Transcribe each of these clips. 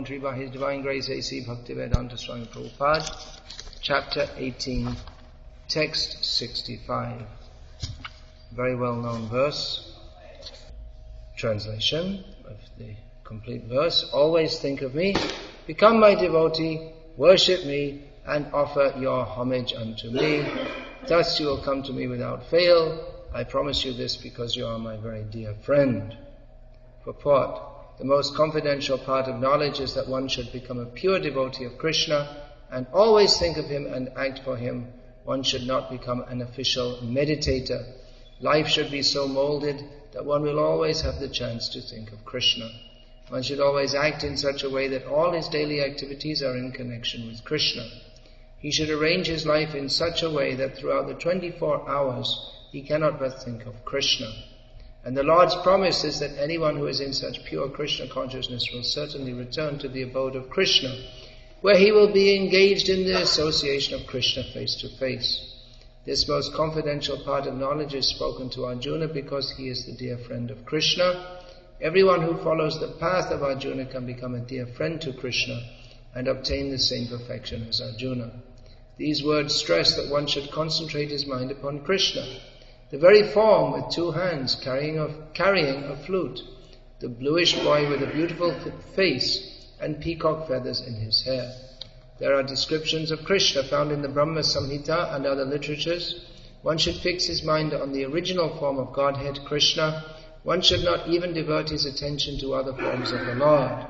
commentary by His Divine Grace A.C. Bhaktivedanta Swami Prabhupada, chapter 18, text 65. Very well known verse. Translation of the complete verse. Always think of me, become my devotee, worship me, and offer your homage unto me. Thus you will come to me without fail. I promise you this because you are my very dear friend. Purport. The most confidential part of knowledge is that one should become a pure devotee of Krishna and always think of him and act for him. One should not become an official meditator. Life should be so molded that one will always have the chance to think of Krishna. One should always act in such a way that all his daily activities are in connection with Krishna. He should arrange his life in such a way that throughout the 24 hours he cannot but think of Krishna. And the Lord's promise is that anyone who is in such pure Krishna consciousness will certainly return to the abode of Krishna, where he will be engaged in the association of Krishna face to face. This most confidential part of knowledge is spoken to Arjuna because he is the dear friend of Krishna. Everyone who follows the path of Arjuna can become a dear friend to Krishna and obtain the same perfection as Arjuna. These words stress that one should concentrate his mind upon Krishna, the very form with two hands carrying a flute, the bluish boy with a beautiful face and peacock feathers in his hair. There are descriptions of Krishna found in the Brahma Samhita and other literatures. One should fix his mind on the original form of Godhead, Krishna. One should not even divert his attention to other forms of the Lord.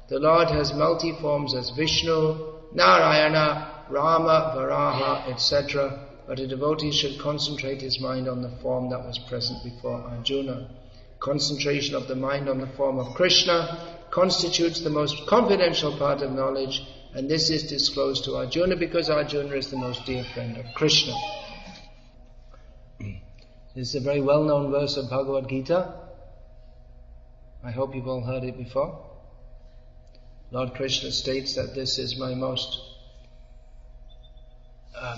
The Lord has multi-forms as Vishnu, Narayana, Rama, Varaha, etc., but a devotee should concentrate his mind on the form that was present before Arjuna. Concentration of the mind on the form of Krishna constitutes the most confidential part of knowledge, and this is disclosed to Arjuna because Arjuna is the most dear friend of Krishna. This is a very well-known verse of Bhagavad Gita. I hope you've all heard it before. Lord Krishna states that this is my most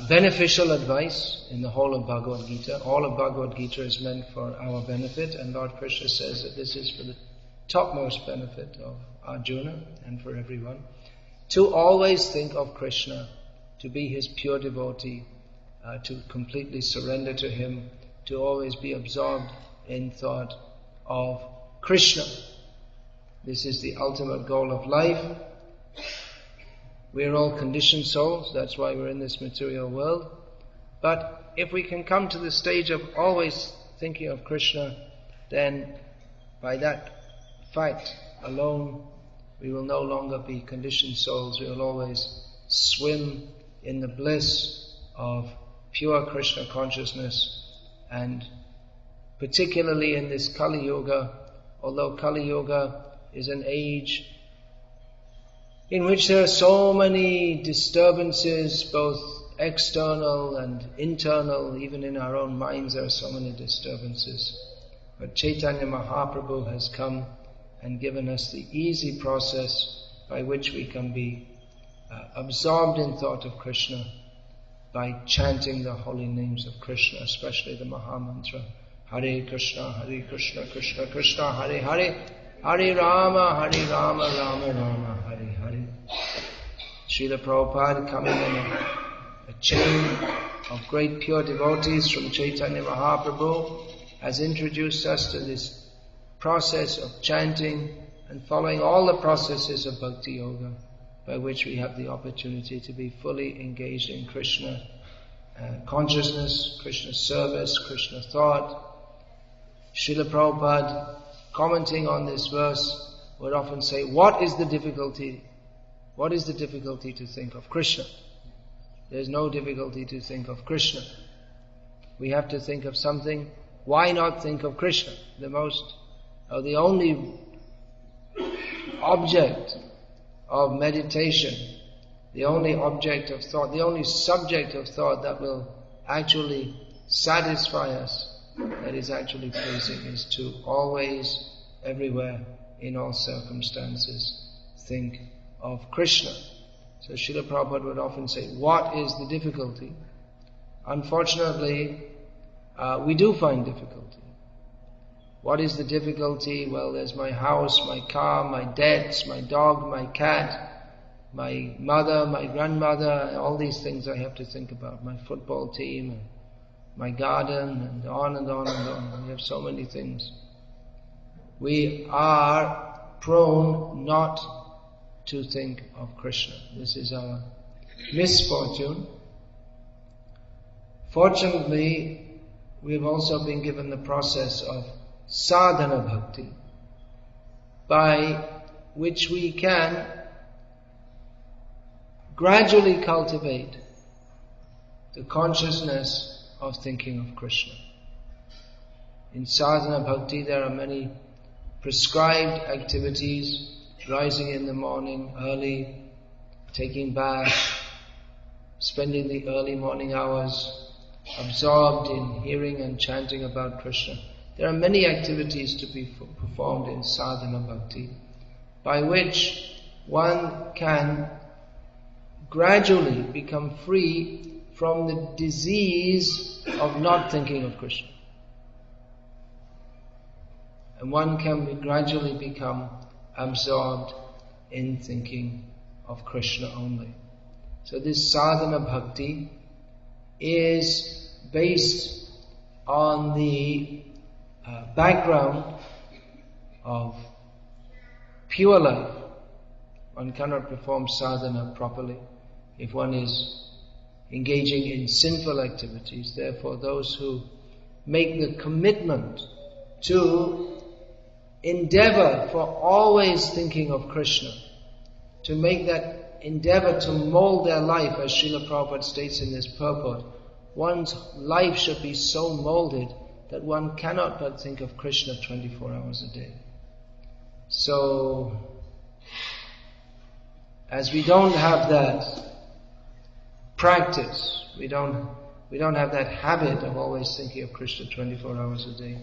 beneficial advice in the whole of Bhagavad Gita. All of Bhagavad Gita is meant for our benefit, and Lord Krishna says that this is for the topmost benefit of Arjuna and for everyone. To always think of Krishna, to be his pure devotee, to completely surrender to him, to always be absorbed in thought of Krishna. This is the ultimate goal of life. We are all conditioned souls, that's why we're in this material world. But if we can come to the stage of always thinking of Krishna, then by that fact alone, we will no longer be conditioned souls. We will always swim in the bliss of pure Krishna consciousness. And particularly in this Kali Yuga, although Kali Yuga is an age in which there are so many disturbances, both external and internal, even in our own minds there are so many disturbances. But Chaitanya Mahaprabhu has come and given us the easy process by which we can be absorbed in thought of Krishna by chanting the holy names of Krishna, especially the Maha Mantra. Hare Krishna, Krishna Krishna, Hare Hare, Hare Rama, Rama Rama, Hare Hare. Srila Prabhupada, coming in a chain of great pure devotees from Chaitanya Mahaprabhu, has introduced us to this process of chanting and following all the processes of Bhakti Yoga, by which we have the opportunity to be fully engaged in Krishna consciousness, Krishna service, Krishna thought. Srila Prabhupada, commenting on this verse, would often say, what is the difficulty? What is the difficulty to think of Krishna? There's no difficulty to think of Krishna. We have to think of something. Why not think of Krishna? The only object of meditation, the only object of thought, the only subject of thought that will actually satisfy us, that is actually pleasing, is to always, everywhere, in all circumstances, think of Krishna. So Srila Prabhupada would often say, what is the difficulty? Unfortunately, we do find difficulty. What is the difficulty? Well, there's my house, my car, my debts, my dog, my cat, my mother, my grandmother, all these things I have to think about, my football team, and my garden, and on and on and on. We have so many things. We are prone not to think of Krishna. This is our misfortune. Fortunately, we have also been given the process of sadhana bhakti, by which we can gradually cultivate the consciousness of thinking of Krishna. In sadhana bhakti there are many prescribed activities: rising in the morning early, taking bath, spending the early morning hours absorbed in hearing and chanting about Krishna. There are many activities to be performed in sadhana bhakti, by which one can gradually become free from the disease of not thinking of Krishna. And one can gradually become absorbed in thinking of Krishna only. So this sadhana bhakti is based on the background of pure life. One cannot perform sadhana properly if one is engaging in sinful activities. Therefore, those who make the commitment to endeavor for always thinking of Krishna, to make that endeavor to mold their life, as Srila Prabhupada states in this purport, one's life should be so molded that one cannot but think of Krishna 24 hours a day. So, as we don't have that practice, we don't have that habit of always thinking of Krishna 24 hours a day,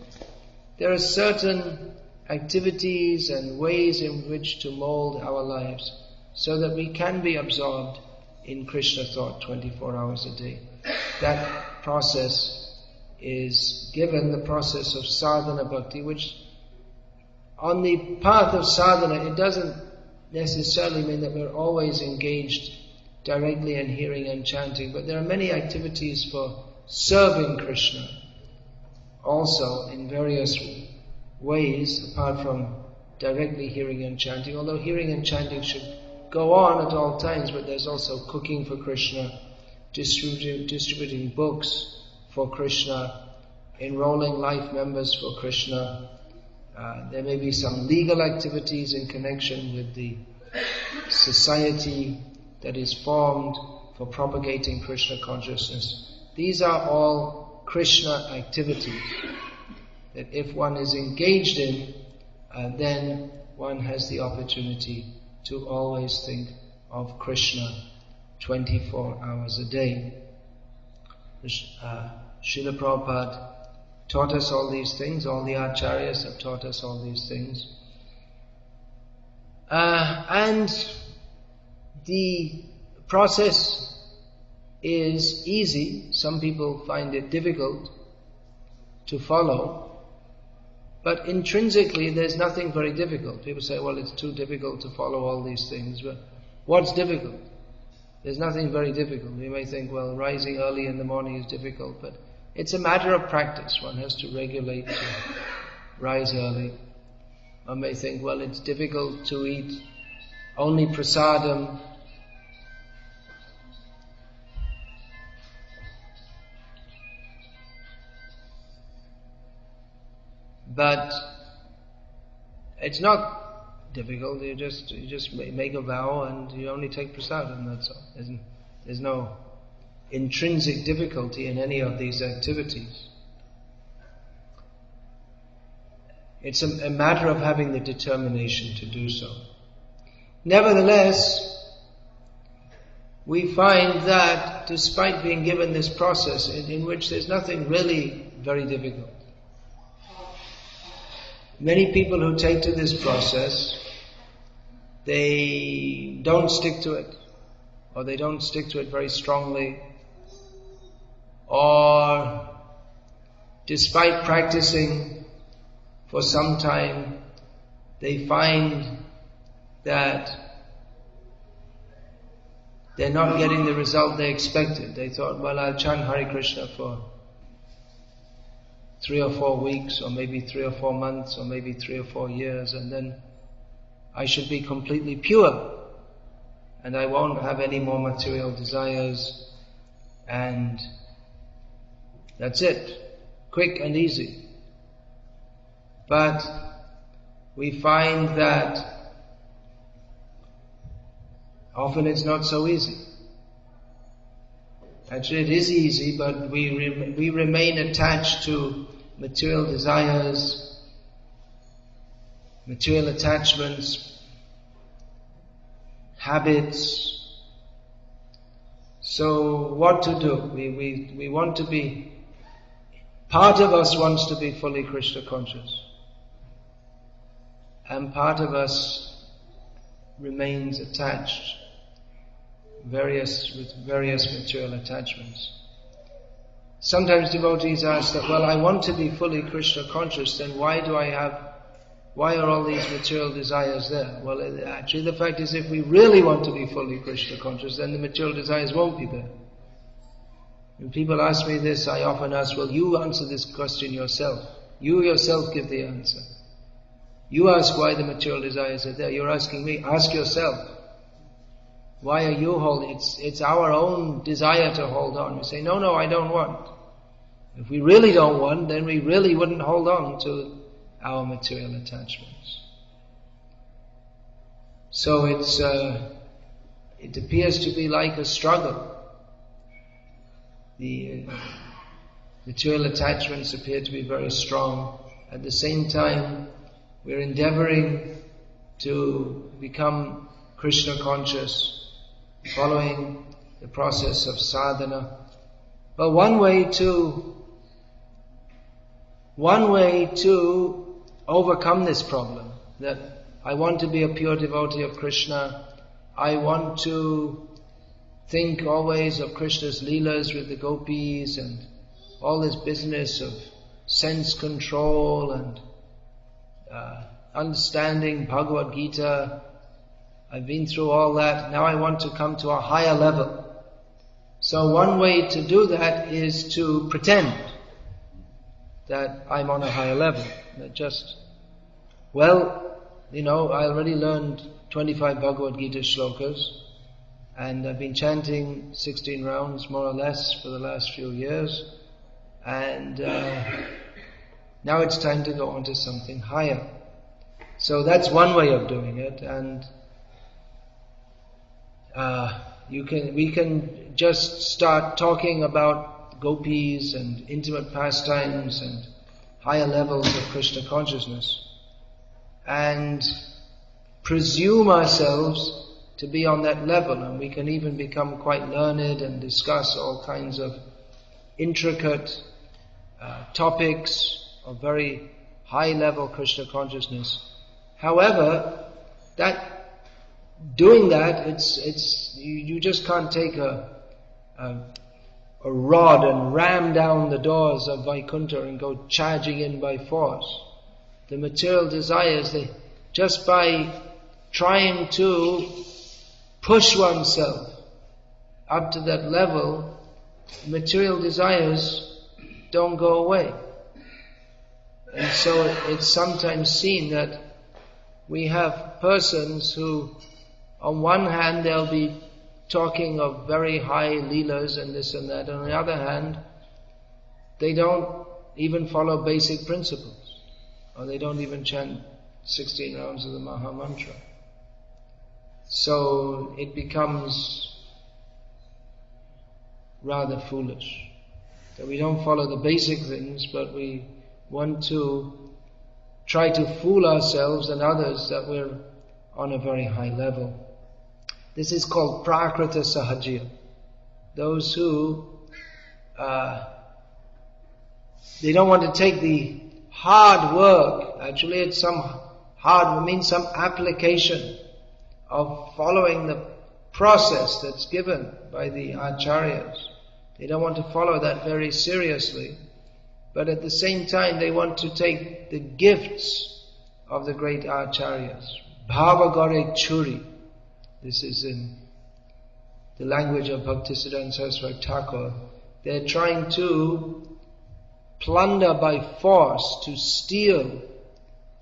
there are certain activities and ways in which to mold our lives so that we can be absorbed in Krishna thought 24 hours a day. That process is given the process of sadhana bhakti, which on the path of sadhana, it doesn't necessarily mean that we're always engaged directly in hearing and chanting, but there are many activities for serving Krishna also in various ways apart from directly hearing and chanting, although hearing and chanting should go on at all times, but there's also cooking for Krishna, distributing books for Krishna, enrolling life members for Krishna. There may be some legal activities in connection with the society that is formed for propagating Krishna consciousness. These are all Krishna activities that if one is engaged in, then one has the opportunity to always think of Krishna 24 hours a day. Srila Prabhupada taught us all these things, all the acharyas have taught us all these things. And the process is easy. Some people find it difficult to follow, but intrinsically there's nothing very difficult. People say, well, it's too difficult to follow all these things. But what's difficult? There's nothing very difficult. You may think, well, rising early in the morning is difficult, but it's a matter of practice. One has to regulate to rise early. One may think, well, it's difficult to eat only prasadam. But it's not difficult. You just make a vow and you only take prasadam, that's all. There's no intrinsic difficulty in any of these activities. It's a matter of having the determination to do so. Nevertheless, we find that despite being given this process in which there's nothing really very difficult, many people who take to this process, they don't stick to it, or they don't stick to it very strongly, or despite practicing for some time, they find that they're not getting the result they expected. They thought, well, I'll chant Hare Krishna for 3 or 4 weeks, or maybe 3 or 4 months, or maybe 3 or 4 years, and then I should be completely pure, and I won't have any more material desires, and that's it. Quick and easy. But we find that often it's not so easy. Actually, it is easy, but we remain attached to material desires, material attachments, habits. So what to do? We want to be, part of us wants to be fully Krishna conscious, and part of us remains attached with various material attachments. Sometimes devotees ask that, well, I want to be fully Krishna conscious, then why are all these material desires there? Well, actually the fact is, if we really want to be fully Krishna conscious, then the material desires won't be there. When people ask me this, I often ask, well, you answer this question yourself. You yourself give the answer. You ask why the material desires are there. You're asking me, ask yourself. Why are you holding? It's our own desire to hold on. We say, no, I don't want. If we really don't want, then we really wouldn't hold on to our material attachments. So it appears to be like a struggle. The material attachments appear to be very strong. At the same time, we're endeavoring to become Krishna conscious, following the process of sadhana. But one way to overcome this problem, that I want to be a pure devotee of Krishna, I want to think always of Krishna's leelas with the gopis and all this business of sense control and understanding Bhagavad Gita. I've been through all that. Now I want to come to a higher level. So one way to do that is to pretend that I'm on a higher level. That I already learned 25 Bhagavad Gita shlokas, and I've been chanting 16 rounds more or less for the last few years, and now it's time to go on to something higher. So that's one way of doing it, and we can just start talking about gopis and intimate pastimes and higher levels of Krishna consciousness, and presume ourselves to be on that level, and we can even become quite learned and discuss all kinds of intricate topics of very high level Krishna consciousness. However, doing that, you just can't take a rod and ram down the doors of Vaikuntha and go charging in by force. The material desires, just by trying to push oneself up to that level, material desires don't go away. And so it's sometimes seen that we have persons who, on one hand, they'll be talking of very high leelas and this and that. On the other hand, they don't even follow basic principles, or they don't even chant 16 rounds of the Maha Mantra. So it becomes rather foolish that we don't follow the basic things, but we want to try to fool ourselves and others that we're on a very high level. This is called prakrita sahajya. Those who they don't want to take the hard work. Actually, it's some application of following the process that's given by the acharyas. They don't want to follow that very seriously. but at the same time they want to take the gifts of the great acharyas. Bhavagare churi. This is in the language of Bhaktisiddhanta Saraswati Thakur. They're trying to plunder by force, to steal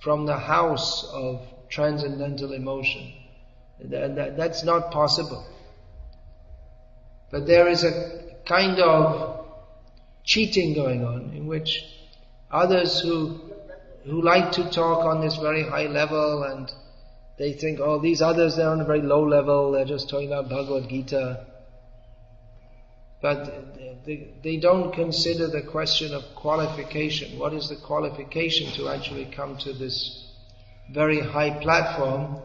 from the house of transcendental emotion. That's not possible. But there is a kind of cheating going on in which others who like to talk on this very high level, and they think, oh, these others, they're on a very low level, they're just talking about Bhagavad Gita. But they don't consider the question of qualification. What is the qualification to actually come to this very high platform?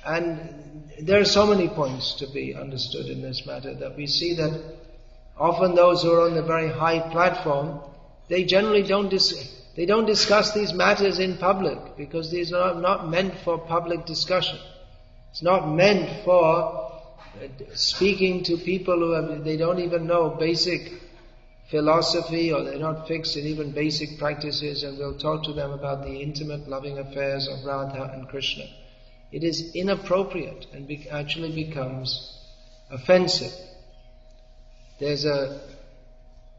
And there are so many points to be understood in this matter, that we see that often those who are on the very high platform, they generally don't discuss these matters in public, because these are not meant for public discussion. It's not meant for speaking to people they don't even know basic philosophy, or they're not fixed in even basic practices, and we'll talk to them about the intimate loving affairs of Radha and Krishna. It is inappropriate and actually becomes offensive. There's a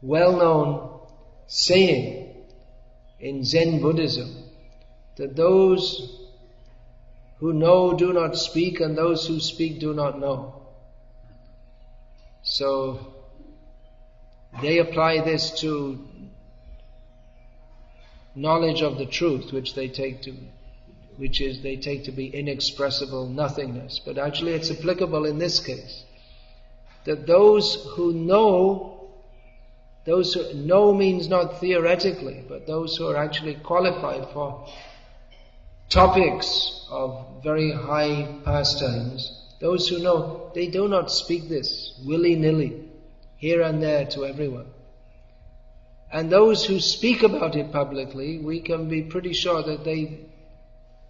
well-known saying in Zen Buddhism that those who know do not speak, and those who speak do not know. So they apply this to knowledge of the truth, which they take to be inexpressible nothingness. But actually it's applicable in this case. That those who know means not theoretically, but those who are actually qualified for topics of very high pastimes, those who know, they do not speak this willy-nilly, here and there to everyone. And those who speak about it publicly, we can be pretty sure that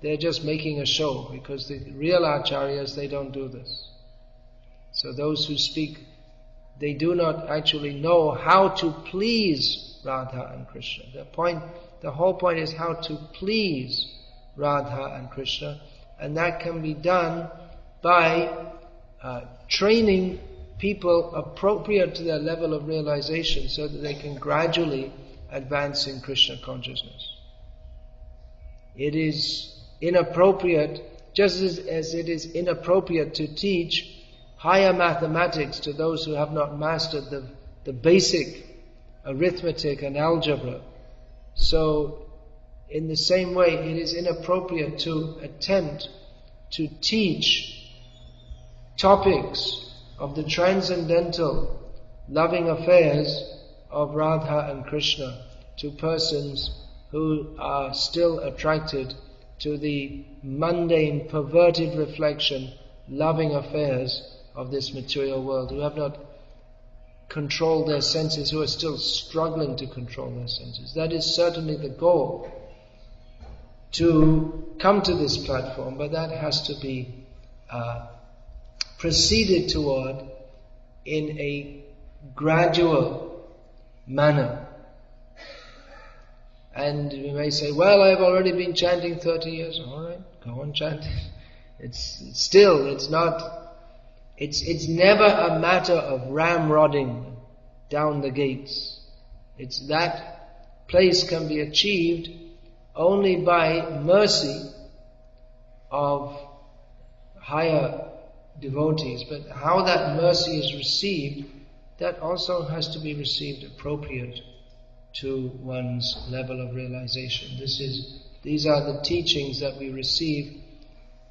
they're just making a show, because the real acharyas, they don't do this. So those who speak, they do not actually know how to please Radha and Krishna. The whole point is how to please Radha and Krishna, and that can be done by training people appropriate to their level of realization, so that they can gradually advance in Krishna consciousness. It is inappropriate, just as it is inappropriate to teach higher mathematics to those who have not mastered the basic arithmetic and algebra. So, in the same way, it is inappropriate to attempt to teach topics of the transcendental loving affairs of Radha and Krishna to persons who are still attracted to the mundane, perverted reflection, loving affairs of this material world, who have not controlled their senses, who are still struggling to control their senses. That is certainly the goal, to come to this platform, but that has to be proceeded toward in a gradual manner. And we may say, well, I've already been chanting 30 years. All right, go on chanting. It's never a matter of ramrodding down the gates. It's that place can be achieved only by mercy of higher devotees. But how that mercy is received, that also has to be received appropriate to one's level of realization. These are the teachings that we receive,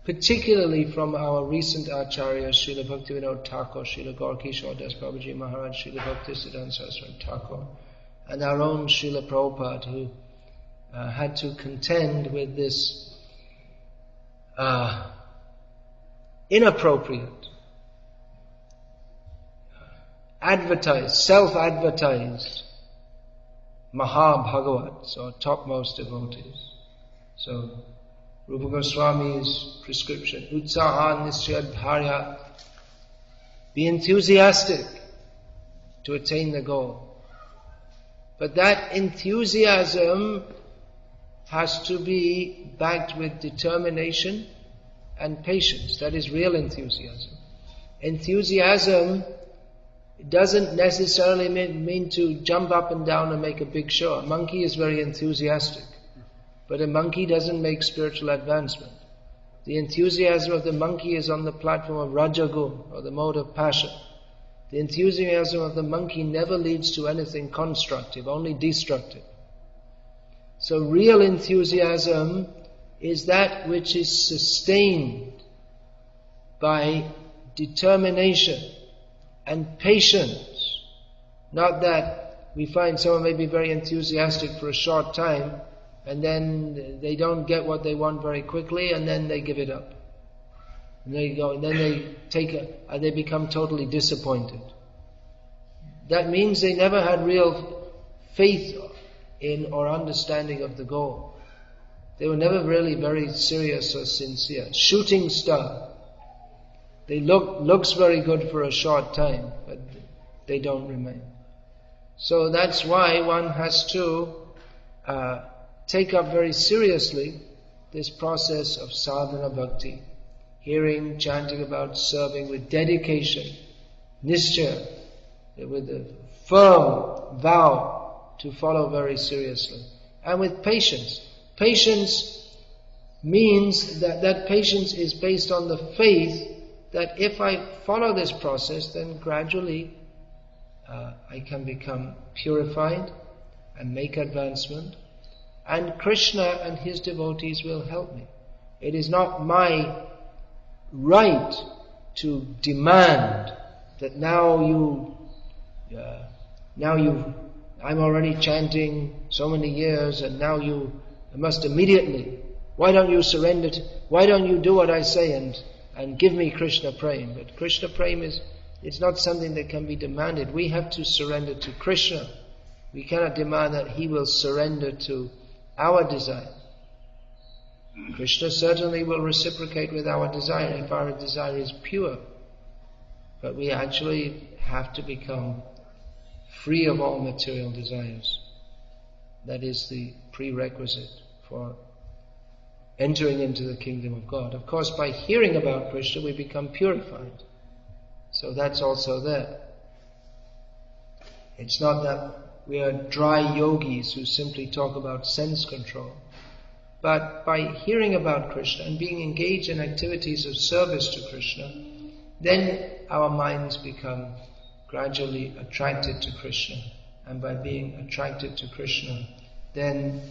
particularly from our recent acharyas, Srila Bhaktivinoda Thakur, Srila Gaurkishore Das Babaji Maharaj, Srila Bhaktisiddhanta Saraswati Thakur, and our own Srila Prabhupada, who had to contend with this inappropriate, self-advertised Maha-Bhagavats, or topmost devotees. So, Rupa Goswami's prescription, Utsahan Nisyad Bharya, be enthusiastic to attain the goal. But that enthusiasm has to be backed with determination and patience. That is real enthusiasm. Enthusiasm doesn't necessarily mean to jump up and down and make a big show. A monkey is very enthusiastic, but a monkey doesn't make spiritual advancement. The enthusiasm of the monkey is on the platform of Rajagun, or the mode of passion. The enthusiasm of the monkey never leads to anything constructive, only destructive. So real enthusiasm is that which is sustained by determination and patience. Not that we find someone may be very enthusiastic for a short time and then they don't get what they want very quickly and then they give it up. And there you go, and then they become totally disappointed. That means they never had real faith in or understanding of the goal. They were never really very serious or sincere. Shooting star. They looks very good for a short time, but they don't remain. So that's why one has to take up very seriously this process of sadhana bhakti. Hearing, chanting about, serving with dedication, nischaya, with a firm vow to follow very seriously. And with patience. Patience means that patience is based on the faith that if I follow this process, then gradually I can become purified and make advancement. And Krishna and his devotees will help me. It is not my right to demand that I'm already chanting so many years and now you must immediately, why don't you surrender why don't you do what I say and give me Krishna Prem? But Krishna Prem it's not something that can be demanded. We have to surrender to Krishna. We cannot demand that he will surrender to our desire. Krishna certainly will reciprocate with our desire if our desire is pure. But we actually have to become free of all material desires. That is the prerequisite for entering into the kingdom of God. Of course, by hearing about Krishna, we become purified. So that's also there. It's not that we are dry yogis who simply talk about sense control. But by hearing about Krishna and being engaged in activities of service to Krishna, then our minds become gradually attracted to Krishna. And by being attracted to Krishna, then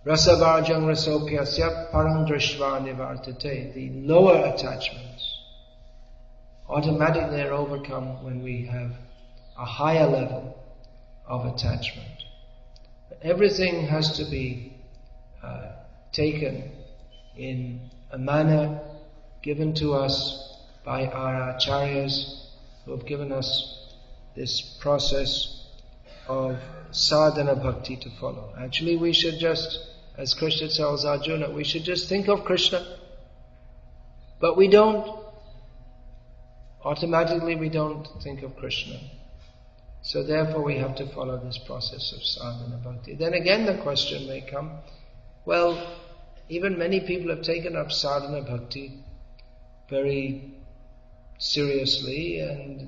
rasavarjang rasopyasya parang drishva nivartate, the lower attachments automatically are overcome when we have a higher level of attachment. But everything has to be taken in a manner given to us by our acharyas who have given us this process of sadhana bhakti to follow. Actually, we should just, as Krishna tells Arjuna, we should just think of Krishna. But we don't. Automatically we don't think of Krishna. So therefore we have to follow this process of sadhana bhakti. Then again the question may come, well, even many people have taken up sadhana bhakti very seriously,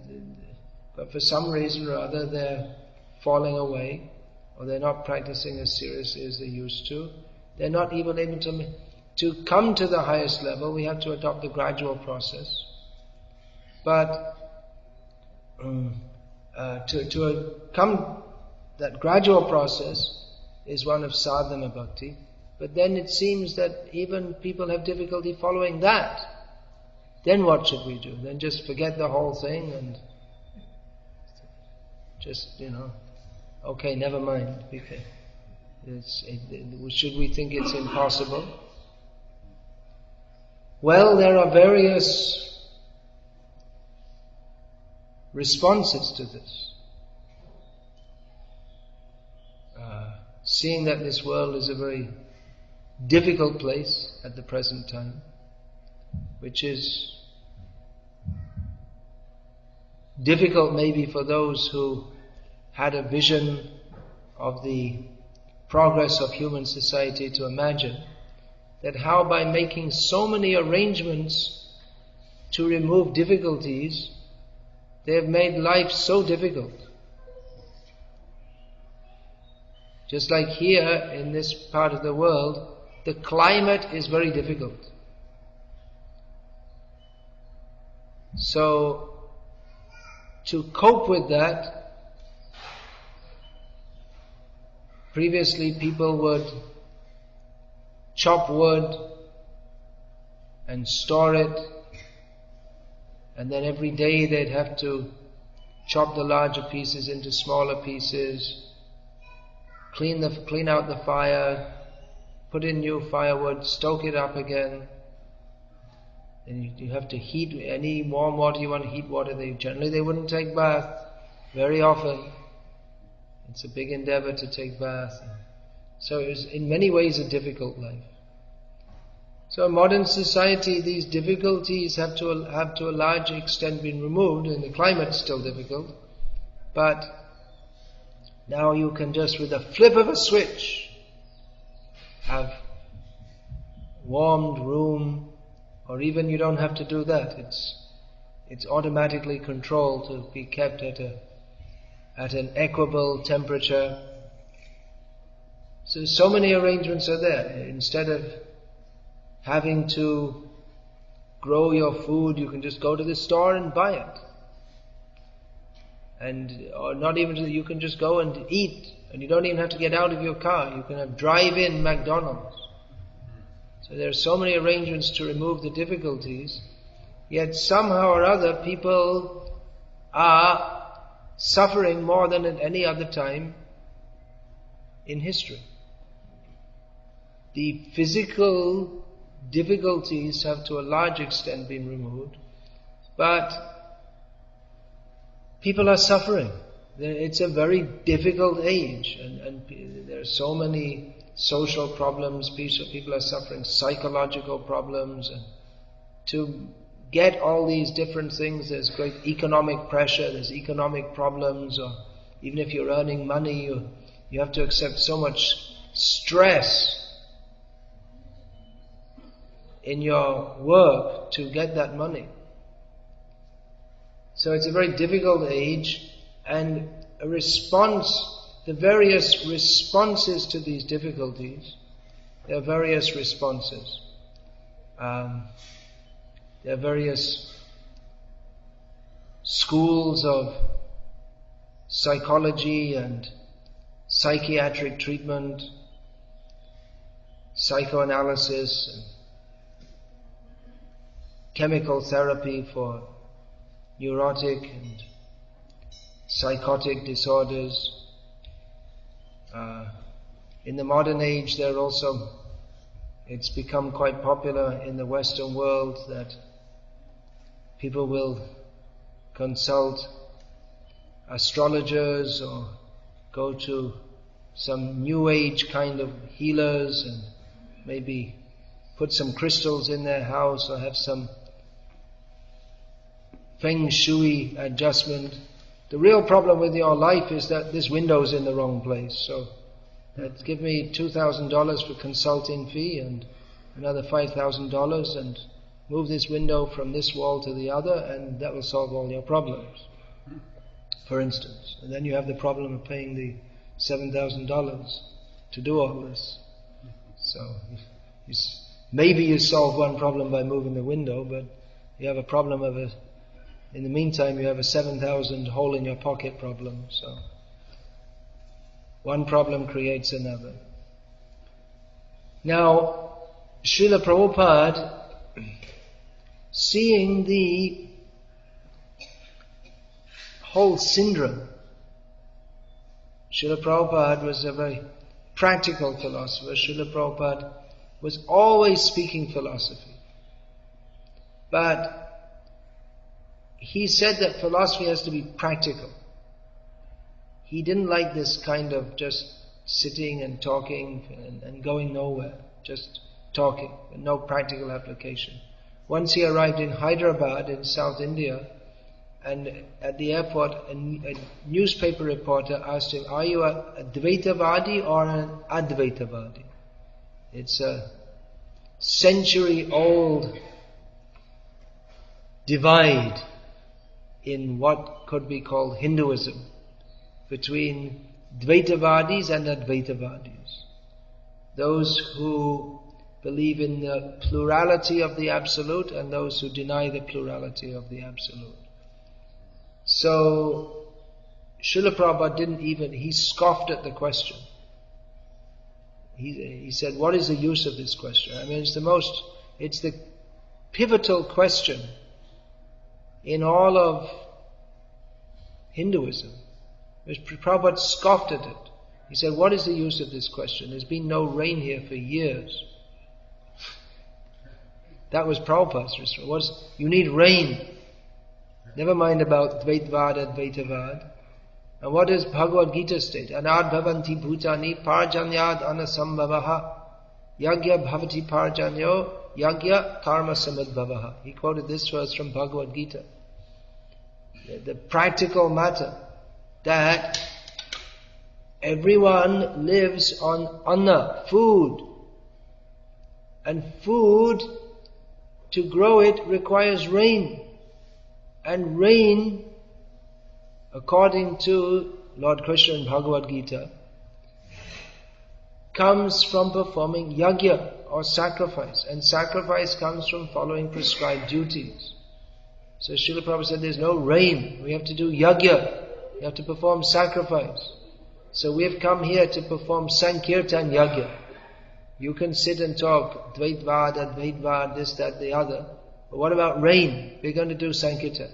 but for some reason or other they're falling away, or they're not practicing as seriously as they used to. They're not even able to come to the highest level. We have to adopt the gradual process. But to come, that gradual process is one of sadhana bhakti. But then it seems that even people have difficulty following that. Then what should we do? Then just forget the whole thing and just, okay, never mind. Should we think it's impossible? Well, there are various responses to this. Seeing that this world is a very difficult place at the present time, which is difficult maybe for those who had a vision of the progress of human society to imagine that how by making so many arrangements to remove difficulties, they have made life so difficult. Just like here in this part of the world, the climate is very difficult. So, to cope with that, previously people would chop wood and store it, and then every day they'd have to chop the larger pieces into smaller pieces, clean out the fire, put in new firewood, stoke it up again. Then you have to heat any warm water you want to heat water. Generally they wouldn't take bath very often. It's a big endeavor to take bath. So it was in many ways a difficult life. So in modern society these difficulties have to a large extent been removed, and the climate's still difficult. But now you can just with a flip of a switch have warmed room, or even you don't have to do that. It's automatically controlled to be kept at an equable temperature. So many arrangements are there. Instead of having to grow your food, you can just go to the store and buy it. Or not even, you can just go and eat, and you don't even have to get out of your car. You can have drive-in McDonald's. So there are so many arrangements to remove the difficulties, yet somehow or other people are suffering more than at any other time in history. The physical difficulties have to a large extent been removed, but people are suffering. It's a very difficult age, and there are so many social problems. People are suffering psychological problems, and to get all these different things, there's great economic pressure, there's economic problems, or even if you're earning money, you have to accept so much stress in your work to get that money. So it's a very difficult age, and the various responses to these difficulties, there are various responses. There are various schools of psychology and psychiatric treatment, psychoanalysis, and chemical therapy for neurotic and psychotic disorders. In the modern age, it's become quite popular in the Western world that people will consult astrologers or go to some new age kind of healers and maybe put some crystals in their house or have some feng shui adjustment. The real problem with your life is that this window's in the wrong place. So give me $2,000 for consulting fee and another $5,000 and move this window from this wall to the other, and that will solve all your problems, for instance. And then you have the problem of paying the $7,000 to do all this. So maybe you solve one problem by moving the window, but you have a problem in the meantime you have a 7,000 hole in your pocket problem. So one problem creates another. Now, Srila Prabhupada, seeing the whole syndrome, Srila Prabhupada was a very practical philosopher. Srila Prabhupada was always speaking philosophy. But he said that philosophy has to be practical. He didn't like this kind of just sitting and talking and going nowhere, just talking, and no practical application. Once he arrived in Hyderabad in South India, And at the airport, a newspaper reporter asked him, "Are you a Dvaitavadi or an Advaitavadi?" It's a century-old divide in what could be called Hinduism between Dvaitavadis and Advaitavadis. Those who believe in the plurality of the Absolute and those who deny the plurality of the Absolute. So, Srila Prabhupada he scoffed at the question. He said, what is the use of this question? I mean, it's the pivotal question in all of Hinduism. Prabhupada scoffed at it. He said, what is the use of this question? There's been no rain here for years. That was Prabhupada's response. You need rain. Never mind about Dvaitvad and Dvaitavad. And what does Bhagavad Gita state? Anad bhavanti bhutani parjanyad anasambhavaha yagya bhavati parjanyo yagya karma samadbhavaha. He quoted this verse from Bhagavad Gita. The practical matter that everyone lives on anna, food. And food, to grow it, requires rain. And rain, according to Lord Krishna in Bhagavad Gita, comes from performing yagya or sacrifice. And sacrifice comes from following prescribed duties. So Srila Prabhupada said there's no rain. We have to do yagya. We have to perform sacrifice. So we have come here to perform Sankirtan yagya. You can sit and talk Dvaitvad, Advaitvad, this, that, the other. But what about rain? We're going to do Sankirtan.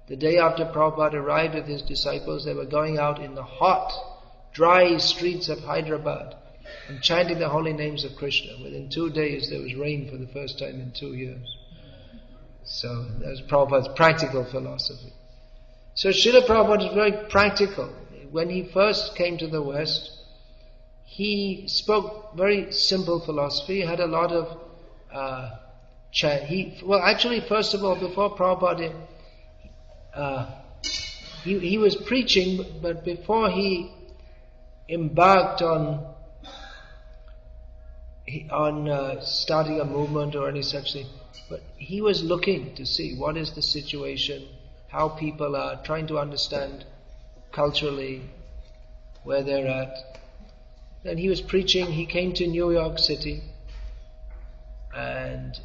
The day after Prabhupada arrived with his disciples, they were going out in the hot, dry streets of Hyderabad and chanting the holy names of Krishna. Within 2 days there was rain for the first time in 2 years. So that was Prabhupada's practical philosophy. So Srila Prabhupada was very practical. When he first came to the West, he spoke very simple philosophy. He had a lot of first of all, before Prabhupada, he was preaching, but before he embarked on starting a movement or any such thing, but he was looking to see what is the situation, how people are, trying to understand culturally where they're at. Then he was preaching, he came to New York City, and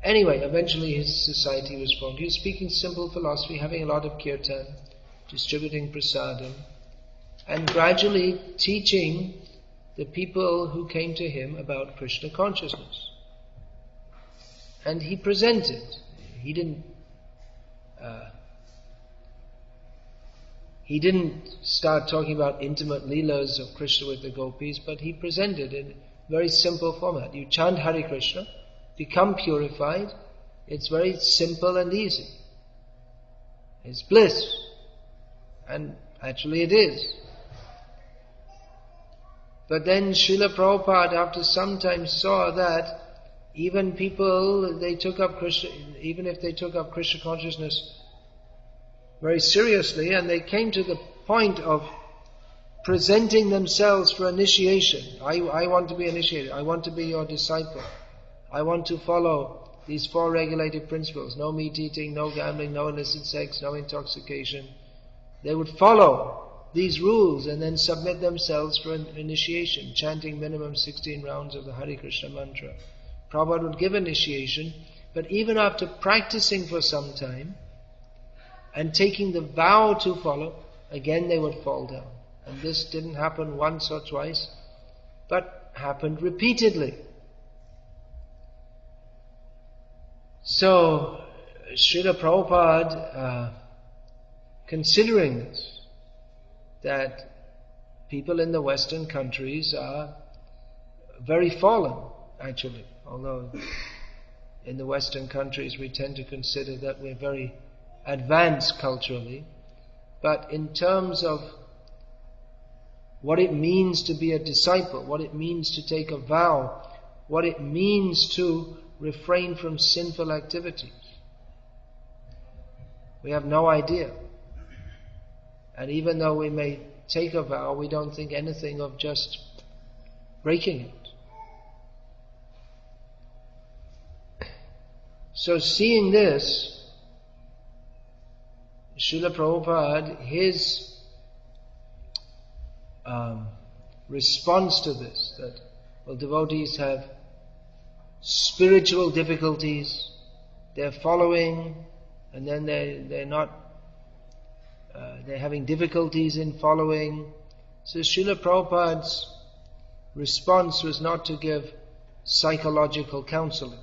anyway, eventually his society was formed. He was speaking simple philosophy, having a lot of kirtan, distributing prasadam, and gradually teaching the people who came to him about Krishna consciousness. And he presented. He didn't start talking about intimate leelas of Krishna with the gopis, but he presented in a very simple format. You chant Hare Krishna, become purified. It's very simple and easy. It's bliss. And actually it is. But then Srila Prabhupada after some time saw that even people, they took up Krishna, even if they took up Krishna consciousness very seriously, and they came to the point of presenting themselves for initiation. I want to be initiated. I want to be your disciple. I want to follow these 4 regulated principles. No meat eating, no gambling, no illicit sex, no intoxication. They would follow these rules and then submit themselves for an initiation, chanting minimum 16 rounds of the Hare Krishna mantra. Prabhupada would give initiation, but even after practicing for some time and taking the vow to follow, again they would fall down. And this didn't happen once or twice, but happened repeatedly. So, Srila Prabhupada, considering this, that people in the Western countries are very fallen, actually. Although in the Western countries we tend to consider that we're very advanced culturally. But in terms of what it means to be a disciple, what it means to take a vow, what it means to refrain from sinful activities, We have no idea. And even though we may take a vow, we don't think anything of just breaking it. So seeing this, Srila Prabhupada, his response to this, that, well, devotees have spiritual difficulties, they're following, and then they're not, they're having difficulties in following. So Srila Prabhupada's response was not to give psychological counseling,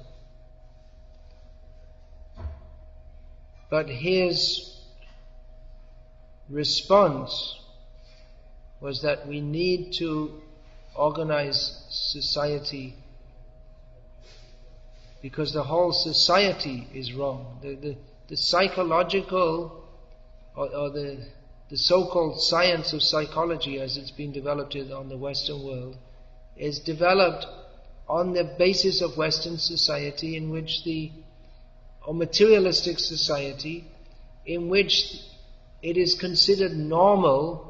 but his response was that we need to organize society because the whole society is wrong. The psychological or the so-called science of psychology as it's been developed on the Western world is developed on the basis of Western society or materialistic society in which it is considered normal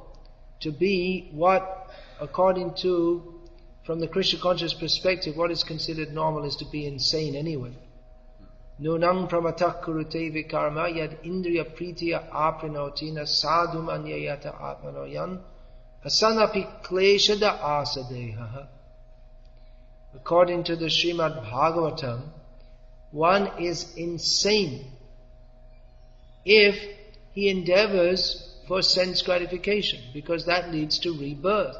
to be what, according to, from the Krishna conscious perspective, what is considered normal is to be insane anyway. Nunam pramatak kurute vikarma yad indriya pritiya aprinotina sadhum anyayata atmanoyan asanapi kleshada asadeha. According to the Srimad Bhagavatam, one is insane if he endeavors for sense gratification, because that leads to rebirth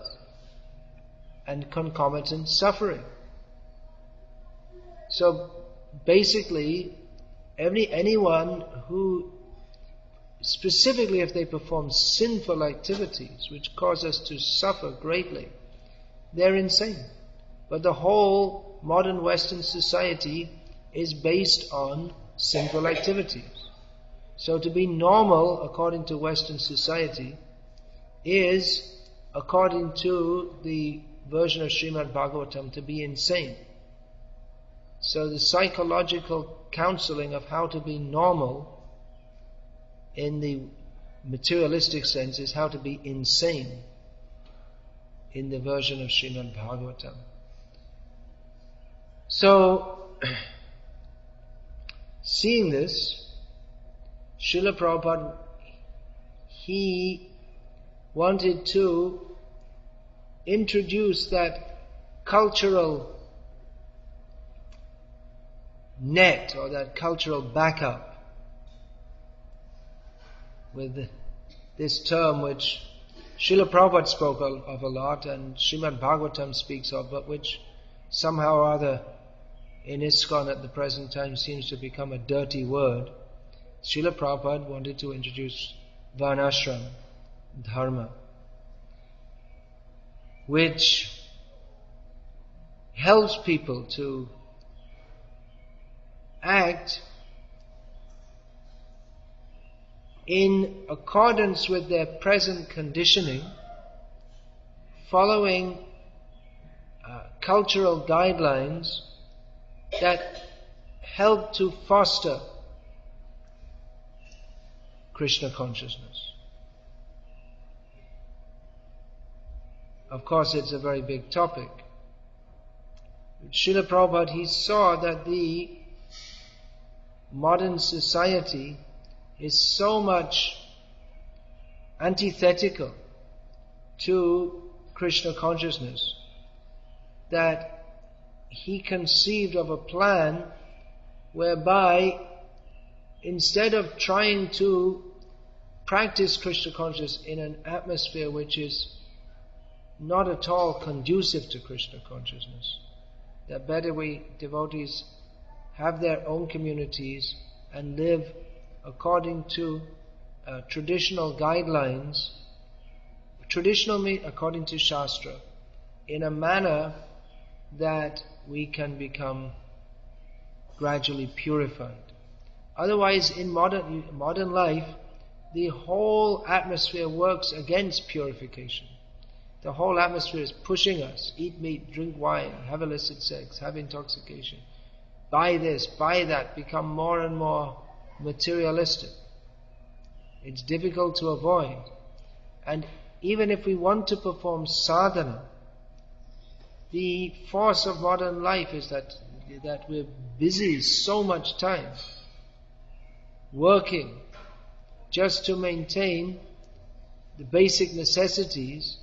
and concomitant suffering. So basically, anyone who, specifically if they perform sinful activities which cause us to suffer greatly, they're insane. But the whole modern Western society is based on sinful activities. So to be normal according to Western society is, according to the version of Srimad Bhagavatam, to be insane. So the psychological counseling of how to be normal in the materialistic sense is how to be insane in the version of Srimad Bhagavatam. So, seeing this, Srila Prabhupada, he wanted to introduce that cultural net or that cultural backup with this term which Srila Prabhupada spoke of a lot and Srimad Bhagavatam speaks of, but which somehow or other in ISKCON at the present time seems to become a dirty word. Srila Prabhupada wanted to introduce Varnasrama Dharma, which helps people to act in accordance with their present conditioning, following cultural guidelines that help to foster Krishna consciousness. Of course, it's a very big topic. Srila Prabhupada, he saw that the modern society is so much antithetical to Krishna consciousness that he conceived of a plan whereby instead of trying to practice Krishna consciousness in an atmosphere which is not at all conducive to Krishna consciousness, that better we devotees have their own communities and live according to traditional guidelines, traditionally according to Shastra, in a manner that we can become gradually purified. Otherwise, in modern life, the whole atmosphere works against purification. The whole atmosphere is pushing us, eat meat, drink wine, have illicit sex, have intoxication, buy this, buy that, become more and more materialistic. It's difficult to avoid. And even if we want to perform sadhana, the force of modern life is that we're busy so much time working just to maintain the basic necessities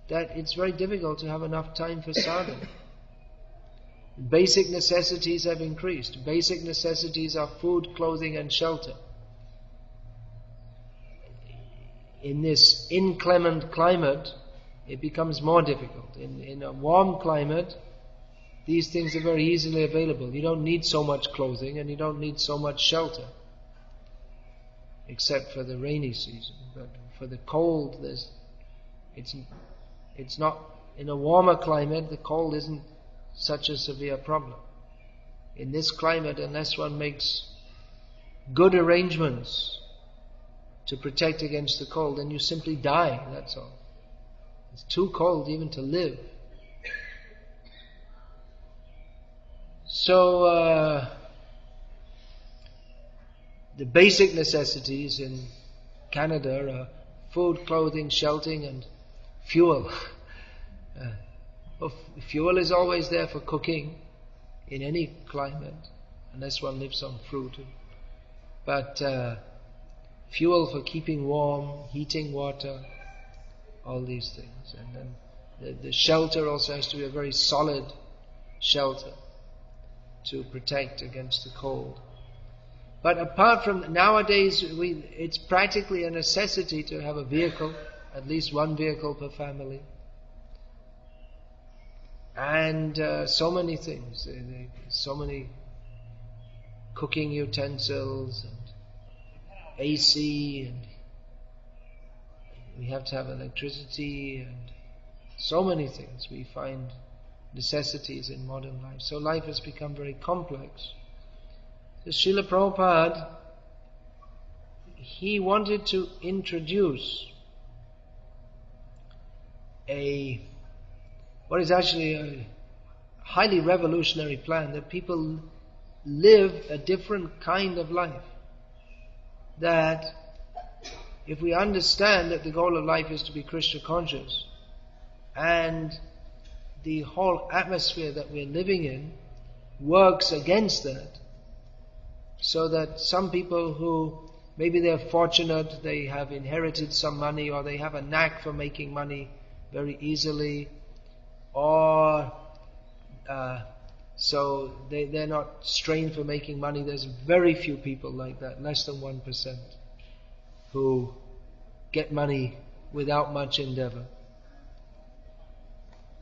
that it's very difficult to have enough time for sadhana. Basic necessities have increased. Basic necessities are food, clothing and shelter. In this inclement climate, it becomes more difficult. In a warm climate, these things are very easily available. You don't need so much clothing and you don't need so much shelter, except for the rainy season. But for the cold, it's not, in a warmer climate, the cold isn't such a severe problem. In this climate, unless one makes good arrangements to protect against the cold, then you simply die, that's all. It's too cold even to live. So, the basic necessities in Canada are food, clothing, sheltering and fuel. Fuel is always there for cooking in any climate, unless one lives on fruit. But fuel for keeping warm, heating water, all these things. And then the shelter also has to be a very solid shelter to protect against the cold. But apart from nowadays, it's practically a necessity to have a vehicle, at least one vehicle per family. And so many things, so many cooking utensils and AC, and we have to have electricity and so many things. We find necessities in modern life. So life has become very complex. So Srila Prabhupada, he wanted to introduce what is actually a highly revolutionary plan, that people live a different kind of life. That if we understand that the goal of life is to be Krishna conscious, and the whole atmosphere that we're living in works against that, so that some people who maybe they're fortunate, they have inherited some money, or they have a knack for making money very easily, or so they're not strained for making money. There's very few people like that, less than 1%, who get money without much endeavor.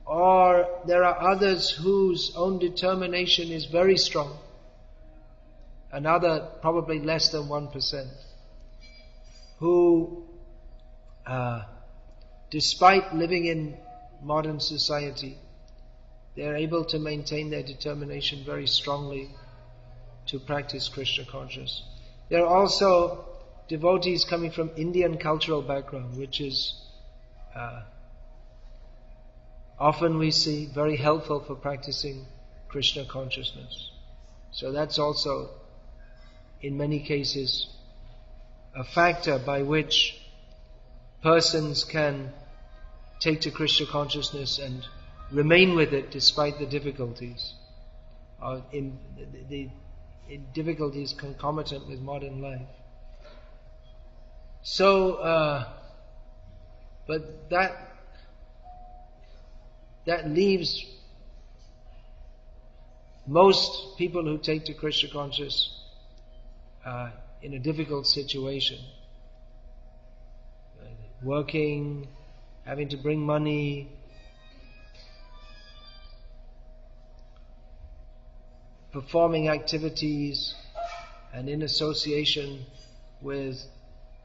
Or there are others whose own determination is very strong. Another, probably less than 1%, who, despite living in modern society, they are able to maintain their determination very strongly to practice Krishna consciousness. There are also devotees coming from Indian cultural background, which is often we see very helpful for practicing Krishna consciousness. So that's also, in many cases, a factor by which persons can take to Krishna consciousness and remain with it despite the difficulties, in difficulties concomitant with modern life. So, but that leaves most people who take to Krishna consciousness in a difficult situation, working, having to bring money, performing activities, and in association with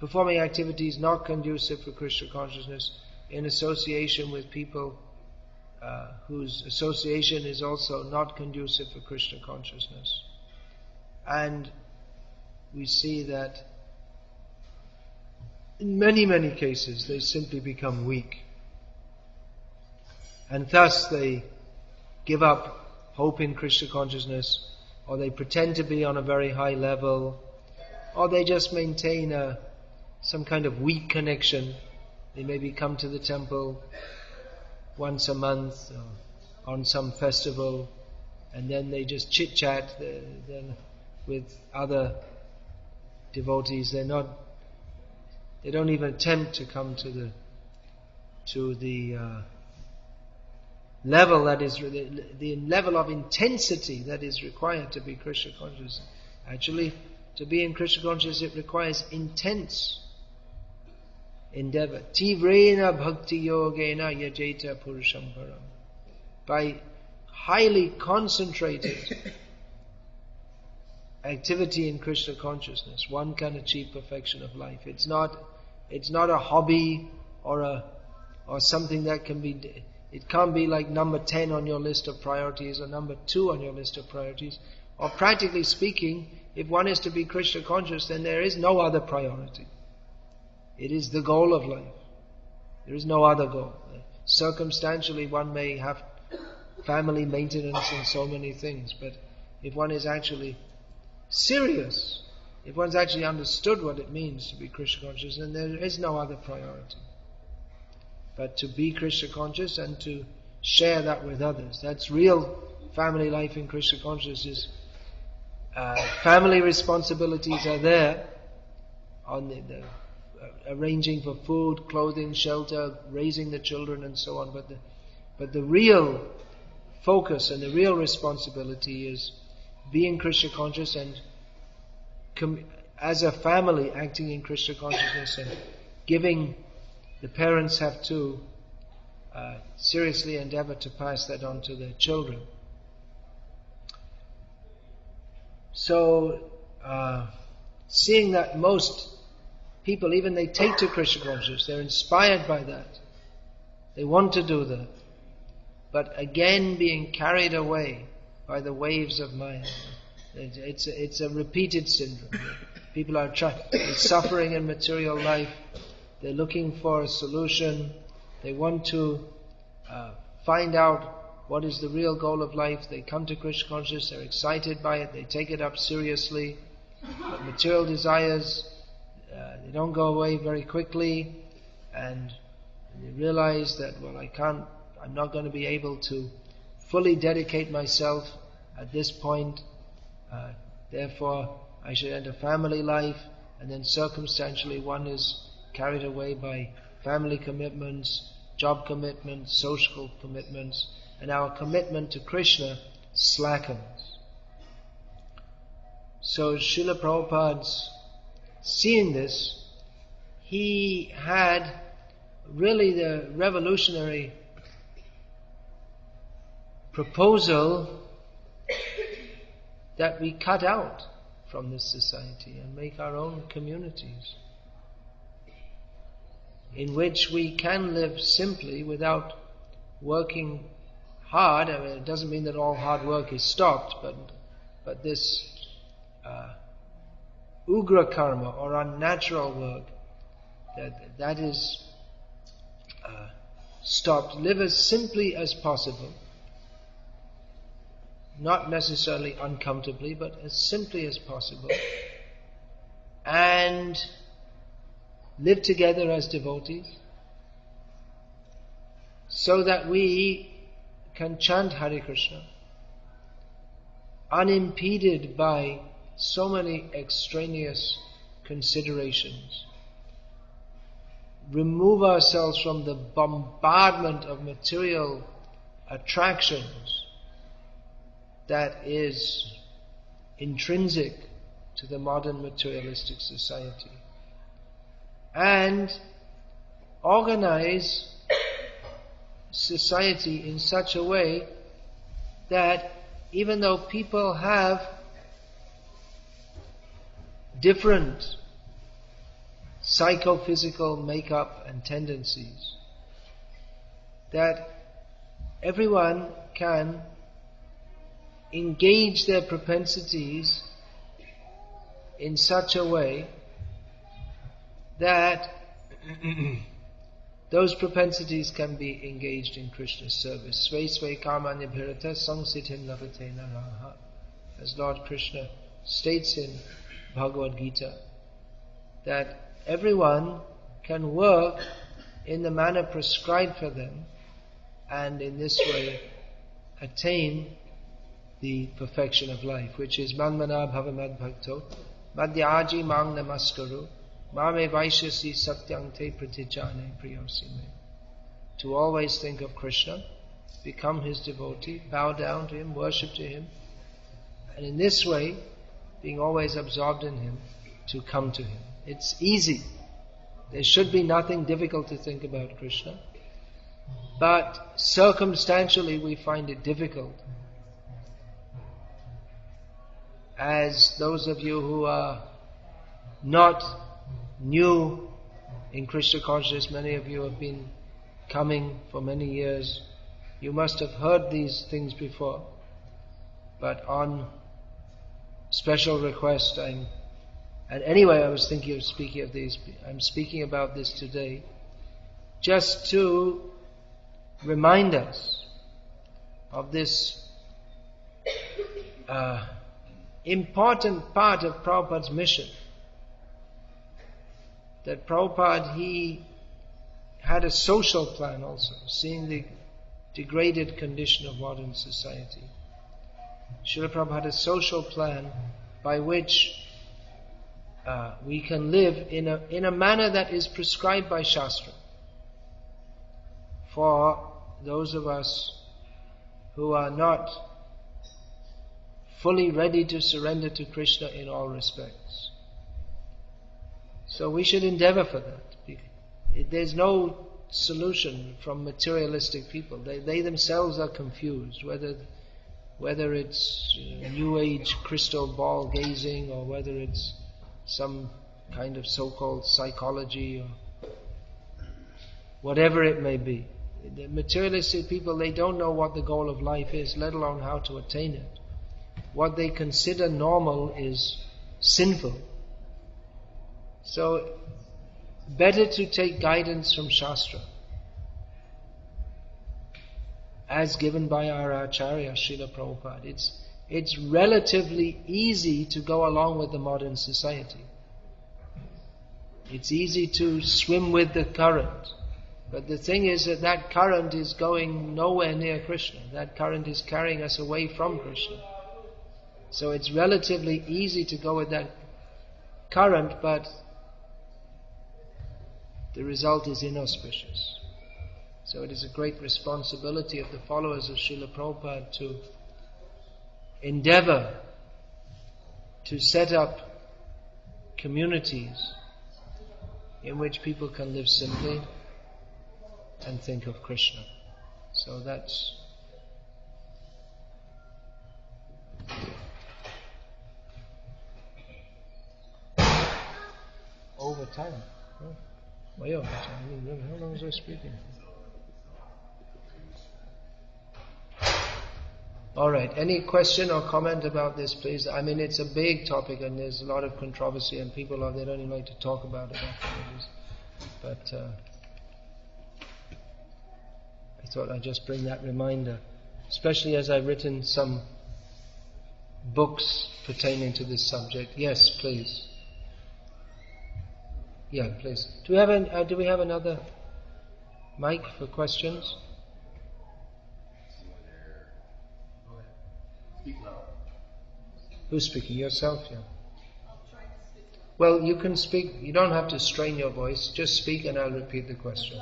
performing activities not conducive for Krishna consciousness, in association with people whose association is also not conducive for Krishna consciousness. And we see that in many, many cases they simply become weak. And thus they give up hope in Krishna consciousness, or they pretend to be on a very high level, or they just maintain a some kind of weak connection. They maybe come to the temple once a month or on some festival, and then they just chit-chat then with other devotees. They don't even attempt to come to the level that is the level of intensity that is required to be Krishna conscious. Actually, to be in Krishna conscious, it requires intense endeavor. Tivrena bhakti yogena yajeta purusham param. By highly concentrated activity in Krishna consciousness, one can achieve perfection of life. It's not a hobby or something that can be. It can't be like number 10 on your list of priorities or number 2 on your list of priorities. Or practically speaking, if one is to be Krishna conscious, then there is no other priority. It is the goal of life. There is no other goal. Circumstantially, one may have family maintenance and so many things, but if one is actually serious, if one's actually understood what it means to be Krishna conscious, then there is no other priority but to be Krishna conscious and to share that with others. That's real family life in Krishna consciousness. Family responsibilities are there on the arranging for food, clothing, shelter, raising the children and so on, but the real focus and the real responsibility is being Krishna conscious and as a family acting in Krishna consciousness and giving. The parents have to seriously endeavor to pass that on to their children. So, seeing that most people, even they take to Krishna consciousness, they're inspired by that. They want to do that. But again being carried away by the waves of Maya. It's a repeated syndrome. People are suffering in material life. They're looking for a solution. They want to find out what is the real goal of life. They come to Krishna consciousness. They're excited by it. They take it up seriously. But material desires, they don't go away very quickly. And they realize that, I'm not going to be able to fully dedicate myself at this point. Therefore, I should enter family life. And then circumstantially one is carried away by family commitments, job commitments, social commitments, and our commitment to Krishna slackens. So Srila Prabhupada's seeing this, he had really the revolutionary proposal that we cut out from this society and make our own communities in which we can live simply without working hard. I mean, it doesn't mean that all hard work is stopped, but this ugra karma or unnatural work that is stopped. Live as simply as possible, not necessarily uncomfortably, but as simply as possible, and live together as devotees so that we can chant Hare Krishna unimpeded by so many extraneous considerations. Remove ourselves from the bombardment of material attractions that is intrinsic to the modern materialistic society, and organize society in such a way that even though people have different psychophysical makeup and tendencies, that everyone can engage their propensities in such a way that those propensities can be engaged in Krishna's service. Svai svai karma nibhirata samsitin lavate naraha. As Lord Krishna states in Bhagavad Gita, that everyone can work in the manner prescribed for them, and in this way attain the perfection of life, which is manmana bhavamad bhakto madhyaji mang namaskaru mame vaishyasi satyang te pratijane priyosime. To always think of Krishna, become his devotee, bow down to him, worship to him, and in this way, being always absorbed in him, to come to him. It's easy. There should be nothing difficult to think about Krishna. But circumstantially we find it difficult. As those of you who are not new in Krishna consciousness, many of you have been coming for many years, you must have heard these things before. But on special request, and anyway I was thinking of speaking of these, I'm speaking about this today, just to remind us of this important part of Prabhupada's mission. That Prabhupada, he had a social plan also, seeing the degraded condition of modern society. Srila Prabhupada had a social plan by which we can live in a manner that is prescribed by Shastra. For those of us who are not fully ready to surrender to Krishna in all respects. So we should endeavor for that. There's no solution from materialistic people. They themselves are confused, whether it's New Age crystal ball gazing, or whether it's some kind of so-called psychology, or whatever it may be. The materialistic people, they don't know what the goal of life is, let alone how to attain it. What they consider normal is sinful. So, better to take guidance from Shastra, as given by our Acharya, Srila Prabhupada. It's relatively easy to go along with the modern society. It's easy to swim with the current. But the thing is that current is going nowhere near Krishna. That current is carrying us away from Krishna. So it's relatively easy to go with that current, but the result is inauspicious. So it is a great responsibility of the followers of Srila Prabhupada to endeavor to set up communities in which people can live simply and think of Krishna. So that's over time. Way over time. How long was I speaking? Alright, any question or comment about this, please? I mean, it's a big topic and there's a lot of controversy and people they don't even like to talk about it afterwards. But I thought I'd just bring that reminder, especially as I've written some books pertaining to this subject. Yes, please. Yeah, please. Do we have another mic for questions? Who's speaking? Yourself? Yeah. Well, you can speak. You don't have to strain your voice. Just speak and I'll repeat the question.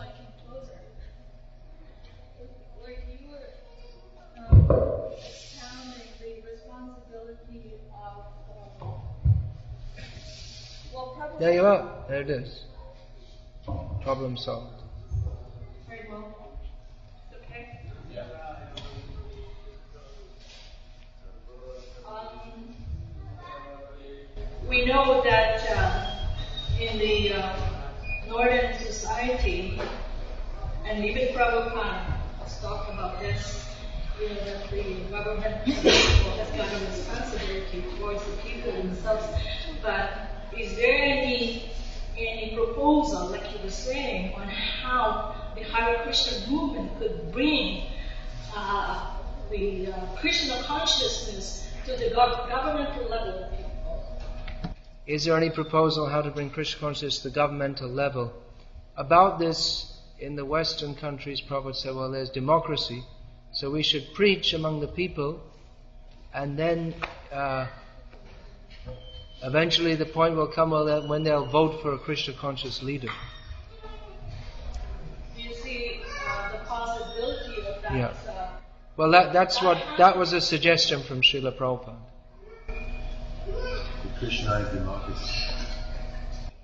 There you are. There it is. Problem solved. Very well. Okay. We know that in the Northern society, and even Prabhupada has talked about this, that the government has got a responsibility towards the people themselves. But is there any proposal, like you were saying, on how the Hare Krishna movement could bring the Krishna consciousness to the governmental level of people? is there any proposal how to bring Krishna consciousness to the governmental level? About this, in the Western countries, Prabhupada said, well, there's democracy, so we should preach among the people, and then eventually the point will come when they'll vote for a Krishna conscious leader. Do you see the possibility of that? Yeah. Well, that was a suggestion from Srila Prabhupada. Krishna democracy.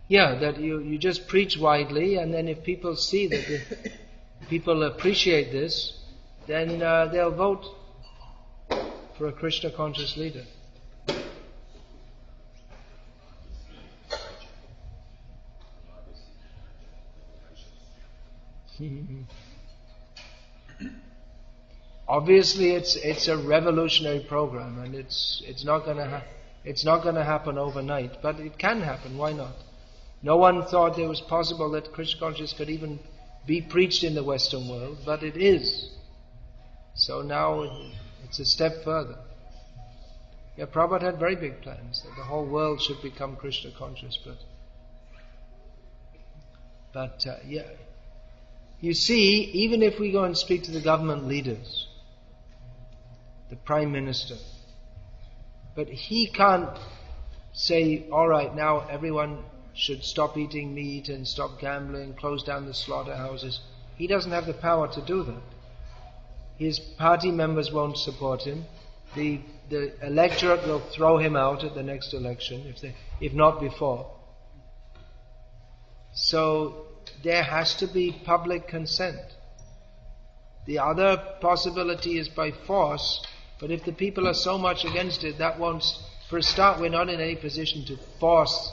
Yeah, that you just preach widely, and then if people see that the people appreciate this, then they'll vote for a Krishna conscious leader. Obviously, it's a revolutionary program, and it's not going to happen overnight, but it can happen. Why not? No one thought it was possible that Krishna consciousness could even be preached in the Western world, but it is. So now it's a step further. Yeah, Prabhupada had very big plans that the whole world should become Krishna conscious, but yeah. You see, even if we go and speak to the government leaders, the Prime Minister, but he can't say, all right, now everyone should stop eating meat and stop gambling, close down the slaughterhouses. He doesn't have the power to do that. His party members won't support him. The electorate will throw him out at the next election, if not before. So there has to be public consent. The other possibility is by force, but if the people are so much against it, that won't. For a start, we're not in any position to force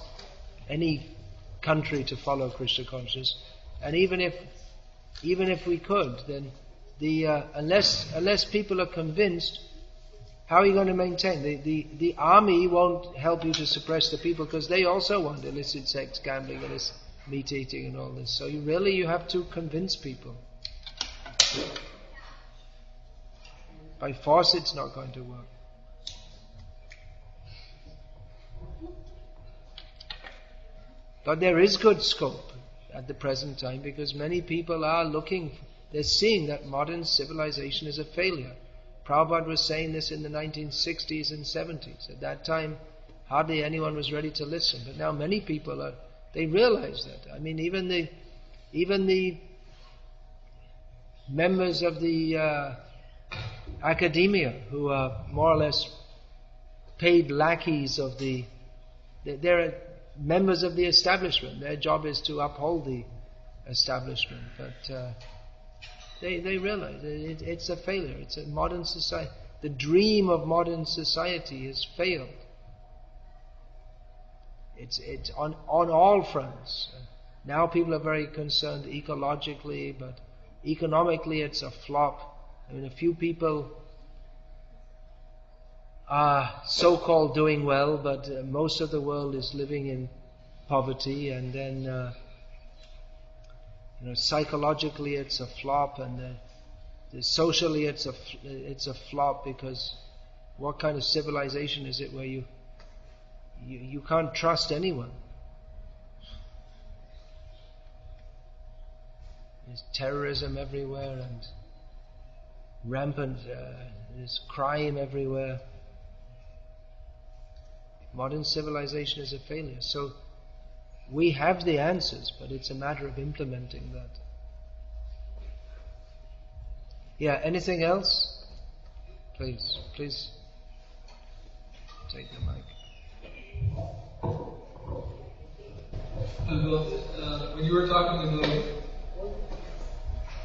any country to follow Krishna consciousness, and even if we could, then unless people are convinced, how are you going to maintain? The army won't help you to suppress the people, because they also want illicit sex, gambling, illicit meat eating, and all this. So you have to convince people. By force, it's not going to work. But there is good scope at the present time, because many people are they're seeing that modern civilization is a failure. Prabhupada was saying this in the 1960s and 70s. At that time, hardly anyone was ready to listen. But now many people they realize that. I mean, even the members of the academia, who are more or less paid lackeys of they're members of the establishment. Their job is to uphold the establishment, but they realize it's a failure. It's a modern society. The dream of modern society has failed. It's on all fronts. Now people are very concerned ecologically, but economically it's a flop. I mean, a few people are so-called doing well, but most of the world is living in poverty, and then psychologically it's a flop, and socially it's a flop, because what kind of civilization is it where you can't trust anyone? There's terrorism everywhere, and rampant, there's crime everywhere. Modern civilization is a failure. So we have the answers, but it's a matter of implementing that. Yeah, anything else? Please take the mic. When you were talking about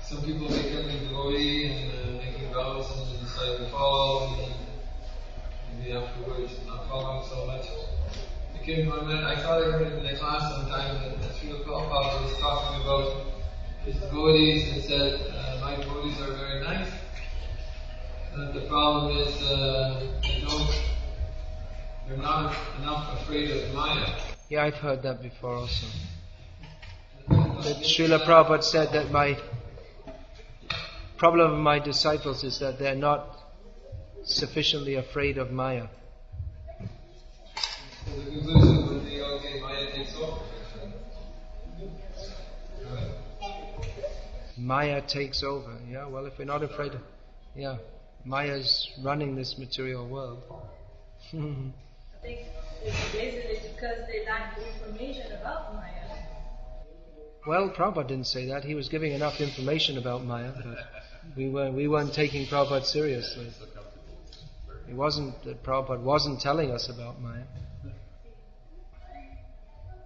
some people becoming devotee and making vows and then deciding to follow, and maybe afterwards not following so much, it came to my mind. I thought I heard it in the class sometime that Srila Prabhupada was talking about his devotees and said, my devotees are very nice. The problem is they're not enough afraid of Maya. Yeah, I've heard that before also. That Srila Prabhupada said that my problem of my disciples is that they're not sufficiently afraid of Maya. So the conclusion would be Maya takes over. Yeah, well, if we're not afraid, Maya's running this material world. I think it's basically because they lack information about Maya. Well, Prabhupada didn't say that. He was giving enough information about Maya, but we weren't taking Prabhupada seriously. It wasn't that Prabhupada wasn't telling us about Maya.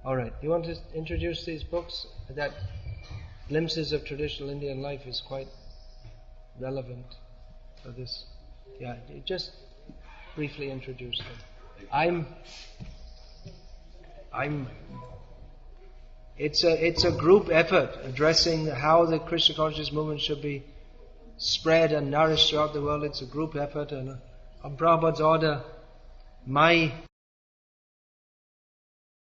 Alright, you want to introduce these books? That Glimpses of Traditional Indian Life is quite relevant for this. Yeah, just briefly introduce them. It's a group effort addressing how the Krishna consciousness movement should be spread and nourished throughout the world. It's a group effort, and on Prabhupada's order, my